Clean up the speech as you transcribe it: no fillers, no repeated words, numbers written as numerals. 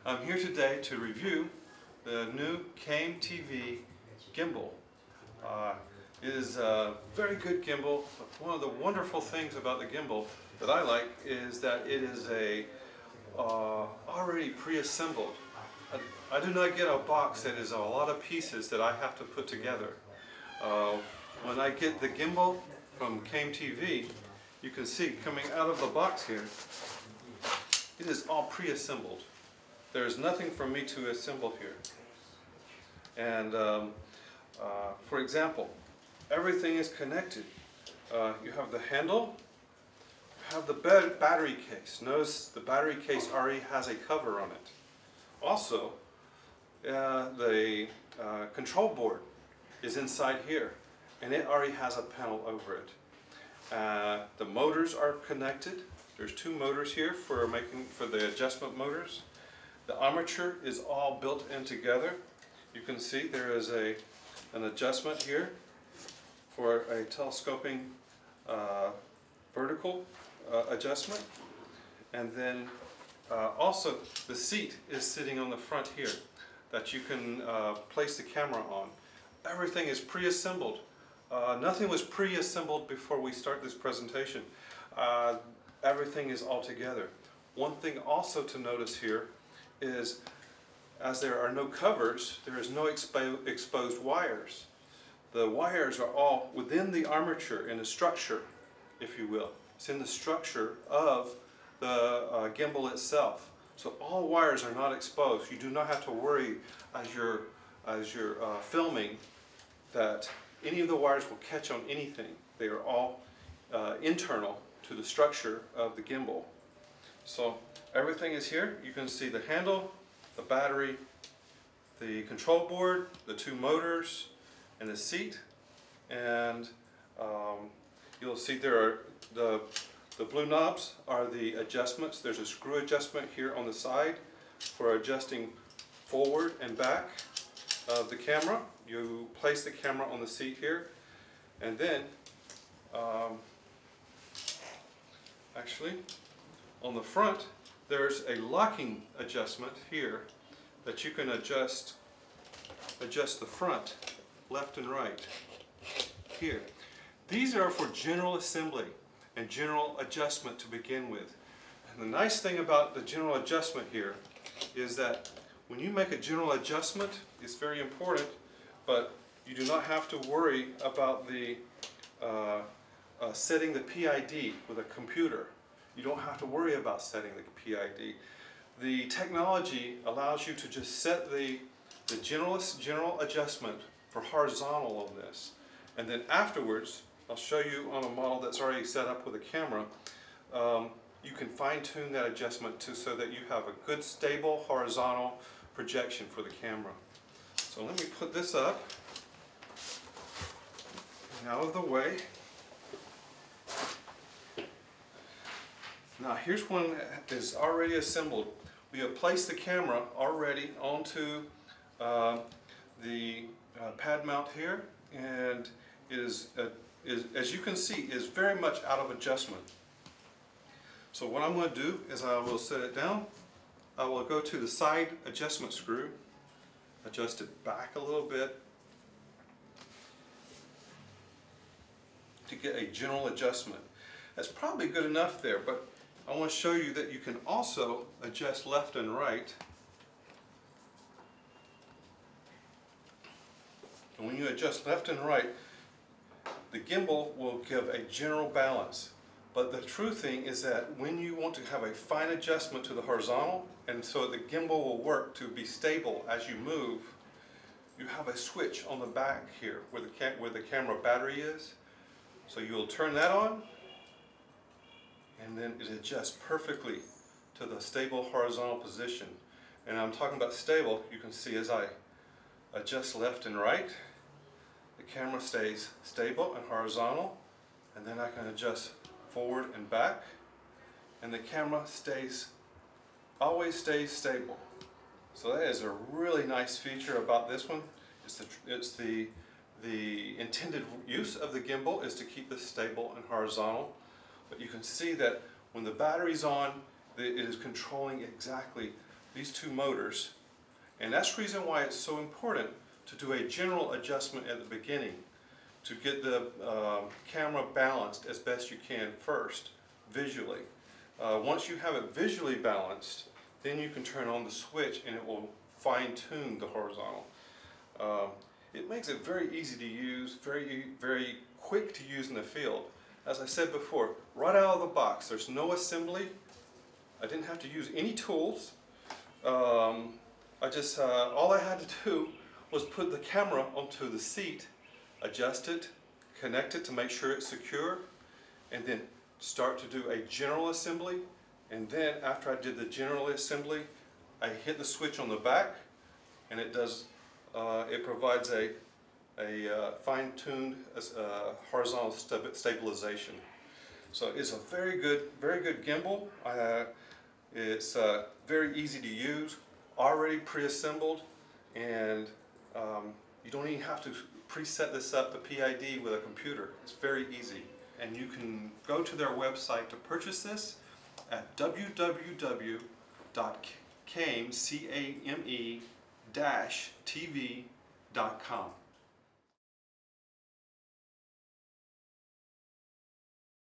I'm here today to review the new CAME-TV gimbal. It is a very good gimbal. One of the wonderful things about the gimbal that I like is that it is already pre-assembled. I do not get a box that is a lot of pieces that I have to put together. When I get the gimbal from CAME-TV, you can see coming out of the box here, it is all pre-assembled. There's nothing for me to assemble here. And for example, everything is connected. You have the handle, you have the battery case. Notice the battery case already has a cover on it. Also, the control board is inside here, and it already has a panel over it. The motors are connected. There's two motors here for the adjustment motors. The armature is all built in together. You can see there is an adjustment here for a telescoping vertical adjustment. And then also the seat is sitting on the front here that you can place the camera on. Everything is pre-assembled. Nothing was pre-assembled before we start this presentation. Everything is all together. One thing also to notice here is, as there are no covers, there is no exposed wires. The wires are all within the armature, in the structure, if you will. It's in the structure of the gimbal itself. So all wires are not exposed. You do not have to worry as you're filming that any of the wires will catch on anything. They are all internal to the structure of the gimbal. So everything is here. You can see the handle, the battery, the control board, the two motors, and the seat. And you'll see there are the blue knobs are the adjustments. There's a screw adjustment here on the side for adjusting forward and back of the camera. You place the camera on the seat here, and then actually on the front there's a locking adjustment here that you can adjust the front left and right here. These are for general assembly and general adjustment to begin with. And the nice thing about the general adjustment here is that when you make a general adjustment, it's very important, but you do not have to worry about the setting the PID with a computer. You don't have to worry about setting the PID. The technology allows you to just set the general adjustment for horizontal on this. And then afterwards, I'll show you on a model that's already set up with a camera, you can fine-tune that adjustment so that you have a good stable horizontal projection for the camera. So let me put this up and out of the way. Now here's one that is already assembled. We have placed the camera already onto the pad mount here, and as you can see, is very much out of adjustment. So what I'm going to do is I will set it down. I will go to the side adjustment screw, adjust it back a little bit to get a general adjustment. That's probably good enough there, but I want to show you that you can also adjust left and right. And when you adjust left and right, the gimbal will give a general balance. But the true thing is that when you want to have a fine adjustment to the horizontal, and so the gimbal will work to be stable as you move, you have a switch on the back here where the camera battery is. So you'll turn that on, and then it adjusts perfectly to the stable horizontal position. And I'm talking about stable. You can see as I adjust left and right, the camera stays stable and horizontal, and then I can adjust forward and back, and the camera always stays stable. So that is a really nice feature about this one. It's the intended use of the gimbal is to keep this stable and horizontal. But you can see that when the battery's on, it is controlling exactly these two motors, and that's the reason why it's so important to do a general adjustment at the beginning to get the camera balanced as best you can first, visually. Once you have it visually balanced, then you can turn on the switch and it will fine-tune the horizontal. It makes it very easy to use, very quick to use in the field. As I said before, right out of the box, there's no assembly. I didn't have to use any tools. All I had to do was put the camera onto the seat, adjust it, connect it to make sure it's secure, and then start to do a general assembly. And then after I did the general assembly, I hit the switch on the back, and it does. It provides a fine-tuned horizontal stabilization. So it's a very good gimbal. It's very easy to use, already pre-assembled, and you don't even have to preset this up, the PID, with a computer. It's very easy. And you can go to their website to purchase this at www.CAME-TV.COM.